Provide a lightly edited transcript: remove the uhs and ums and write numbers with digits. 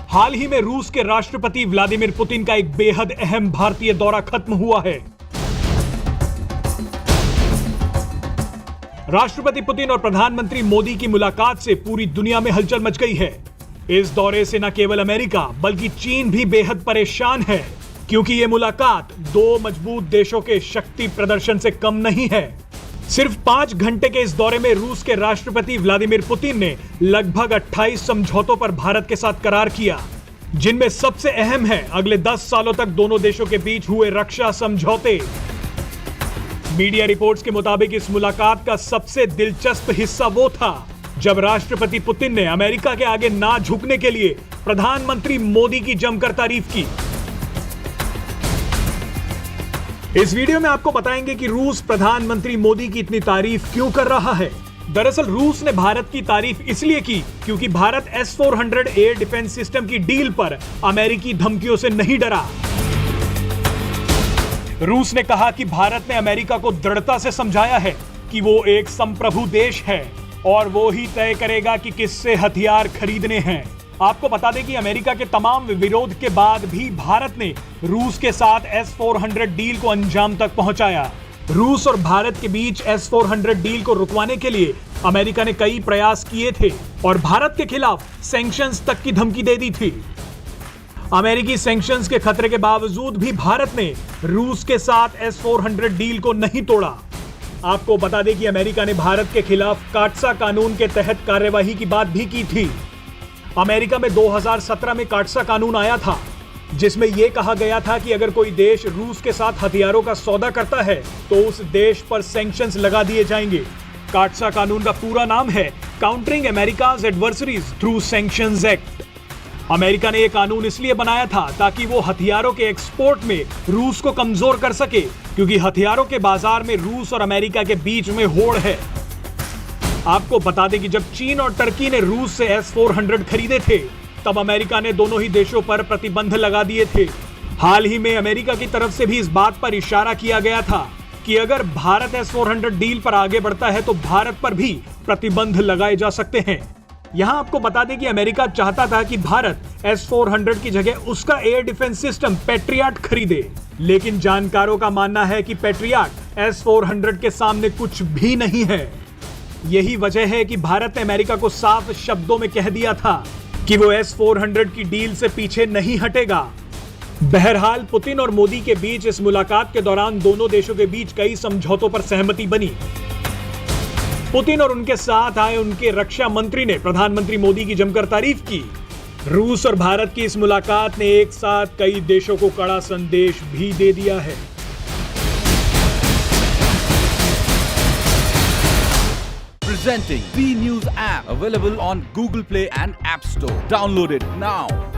हाल ही में रूस के राष्ट्रपति व्लादिमीर पुतिन का एक बेहद अहम भारतीय दौरा खत्म हुआ है। राष्ट्रपति पुतिन और प्रधानमंत्री मोदी की मुलाकात से पूरी दुनिया में हलचल मच गई है। इस दौरे से न केवल अमेरिका बल्कि चीन भी बेहद परेशान है, क्योंकि यह मुलाकात दो मजबूत देशों के शक्ति प्रदर्शन से कम नहीं है। सिर्फ 5 घंटे के इस दौरे में रूस के राष्ट्रपति व्लादिमीर पुतिन ने लगभग 28 समझौतों पर भारत के साथ करार किया, जिनमें सबसे अहम है अगले 10 सालों तक दोनों देशों के बीच हुए रक्षा समझौते। मीडिया रिपोर्ट्स के मुताबिक इस मुलाकात का सबसे दिलचस्प हिस्सा वो था जब राष्ट्रपति पुतिन ने अमेरिका के आगे ना झुकने के लिए प्रधानमंत्री मोदी की जमकर तारीफ की। इस वीडियो में आपको बताएंगे कि रूस प्रधानमंत्री मोदी की इतनी तारीफ क्यों कर रहा है। दरअसल रूस ने भारत की तारीफ इसलिए की क्योंकि Bharat S-400 air defence system की डील पर अमेरिकी धमकियों से नहीं डरा। रूस ने कहा कि भारत ने अमेरिका को दृढ़ता से समझाया है कि वो एक संप्रभु देश है और वो ही तय करेगा कि किससे हथियार खरीदने हैं। आपको बता दें कि अमेरिका के तमाम विरोध के बाद भी भारत ने रूस के साथ S-400 डील को अंजाम तक पहुंचाया। रूस और भारत के बीच S-400 डील को रुकवाने के लिए अमेरिका ने कई प्रयास किए थे और भारत के खिलाफ सैंक्शंस तक की धमकी दे दी थी। अमेरिकी सैंक्शंस के खतरे के बावजूद भी भारत ने रूस के साथ S-400 डील को नहीं तोड़ा। आपको बता दें कि अमेरिका ने भारत के खिलाफ काटसा कानून के तहत कार्यवाही की बात भी की थी। अमेरिका में 2017 में काटसा कानून आया था, जिसमें यह कहा गया था कि अगर कोई देश रूस के साथ हथियारों का सौदा करता है तो उस देश पर सैंक्शंस लगा दिए जाएंगे। काटसा कानून का पूरा नाम है countering America's adversaries through sanctions act. America ने यह कानून इसलिए बनाया था ताकि वो हथियारों के एक्सपोर्ट में रूस को कमजोर कर सके, क्योंकि हथियारों के बाजार में रूस और अमेरिका के बीच में होड़ है। आपको बता दें कि जब चीन और टर्की ने रूस से S-400 खरीदे थे, तब अमेरिका ने दोनों ही देशों पर प्रतिबंध लगा दिए थे। हाल ही में अमेरिका की तरफ से भी इस बात पर इशारा किया गया था कि अगर भारत S-400 डील पर आगे बढ़ता है तो भारत पर भी प्रतिबंध लगाए जा सकते हैं। यहां आपको बता दें कि अमेरिका चाहता था कि भारत S-400 की जगह उसका एयर डिफेंस सिस्टम पैट्रियट खरीदे, लेकिन जानकारों का मानना है कि पैट्रियट S-400 के सामने कुछ भी नहीं है। यही वजह है कि भारत ने अमेरिका को साफ शब्दों में कह दिया था कि वो S-400 की डील से पीछे नहीं हटेगा। बहरहाल पुतिन और मोदी के बीच इस मुलाकात के दौरान दोनों देशों के बीच कई समझौतों पर सहमति बनी। पुतिन और उनके साथ आए उनके रक्षा मंत्री ने प्रधानमंत्री मोदी की जमकर तारीफ की। रूस और भारत की इस मुलाकात ने एक साथ कई देशों को कड़ा संदेश भी दे दिया है। Presenting B News app, available on Google Play and App Store. Download it now.